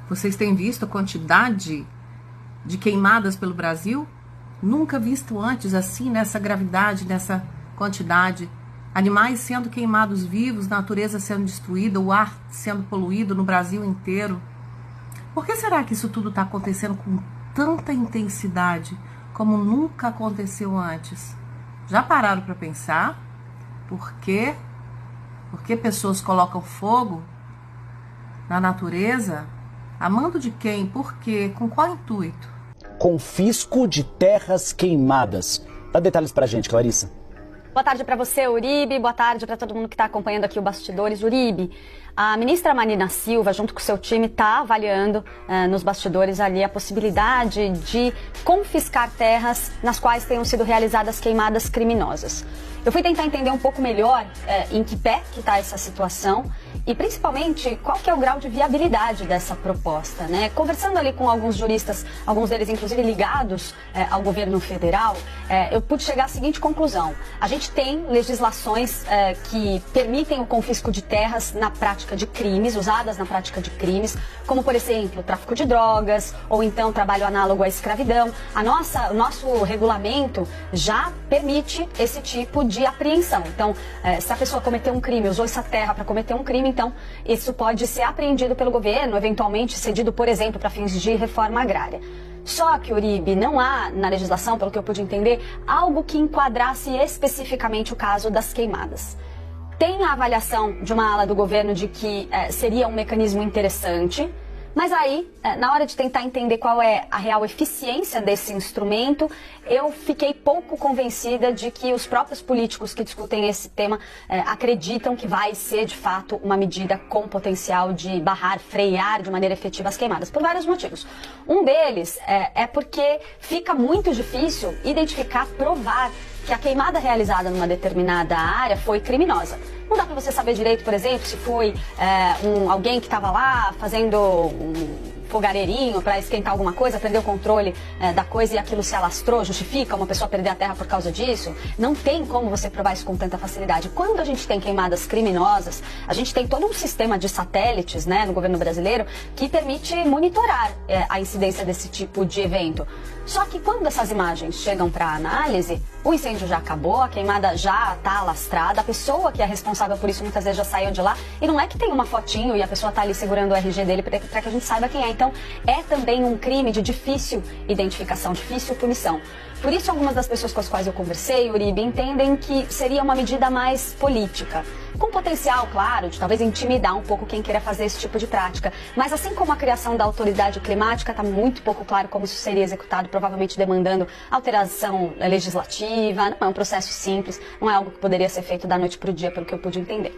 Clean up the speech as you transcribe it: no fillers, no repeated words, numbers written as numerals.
Vocês têm visto a quantidade de queimadas pelo Brasil? Nunca visto antes assim, nessa gravidade, nessa quantidade. Animais sendo queimados vivos, natureza sendo destruída, o ar sendo poluído no Brasil inteiro. Por que será que isso tudo está acontecendo com tanta intensidade como nunca aconteceu antes? Já pararam para pensar? Por quê? Por que pessoas colocam fogo na natureza? A mando de quem? Por quê? Com qual intuito? Confisco de terras queimadas. Dá detalhes pra gente, Clarissa. Boa tarde para você, Uribe. Boa tarde para todo mundo que está acompanhando aqui o Bastidores. Uribe, a ministra Marina Silva, junto com o seu time, está avaliando nos bastidores ali a possibilidade de confiscar terras nas quais tenham sido realizadas queimadas criminosas. Eu fui tentar entender um pouco melhor em que pé que está essa situação e, principalmente, qual que é o grau de viabilidade dessa proposta, né? Conversando ali com alguns juristas, alguns deles inclusive ligados ao governo federal, eu pude chegar à seguinte conclusão. A gente tem legislações que permitem o confisco de terras na prática de crimes, usadas na prática de crimes, como, por exemplo, tráfico de drogas ou então trabalho análogo à escravidão. O nosso regulamento já permite esse tipo de apreensão. Então, se a pessoa cometeu um crime, usou essa terra para cometer um crime, então isso pode ser apreendido pelo governo, eventualmente cedido, por exemplo, para fins de reforma agrária. Só que, Uribe, não há na legislação, pelo que eu pude entender, algo que enquadrasse especificamente o caso das queimadas. Tem a avaliação de uma ala do governo de que seria um mecanismo interessante, mas aí, na hora de tentar entender qual é a real eficiência desse instrumento, eu fiquei pouco convencida de que os próprios políticos que discutem esse tema acreditam que vai ser, de fato, uma medida com potencial de barrar, frear de maneira efetiva as queimadas, por vários motivos. Um deles é porque fica muito difícil identificar, provar que a queimada realizada numa determinada área foi criminosa. Não dá para você saber direito, por exemplo, se foi alguém que estava lá fazendo um fogareirinho para esquentar alguma coisa, perdeu o controle da coisa e aquilo se alastrou, justifica uma pessoa perder a terra por causa disso? Não tem como você provar isso com tanta facilidade. Quando a gente tem queimadas criminosas, a gente tem todo um sistema de satélites, né, no governo brasileiro que permite monitorar a incidência desse tipo de evento. Só que quando essas imagens chegam para análise, o incêndio já acabou, a queimada já está alastrada, a pessoa que é responsável por isso muitas vezes já saiu de lá, e não é que tem uma fotinho e a pessoa está ali segurando o RG dele para que a gente saiba quem é. Então, é também um crime de difícil identificação, difícil punição. Por isso, algumas das pessoas com as quais eu conversei, Uribe, entendem que seria uma medida mais política, com potencial, claro, de talvez intimidar um pouco quem queira fazer esse tipo de prática. Mas assim como a criação da autoridade climática, está muito pouco claro como isso seria executado, provavelmente demandando alteração legislativa. Não é um processo simples, não é algo que poderia ser feito da noite para o dia, pelo que eu pude entender.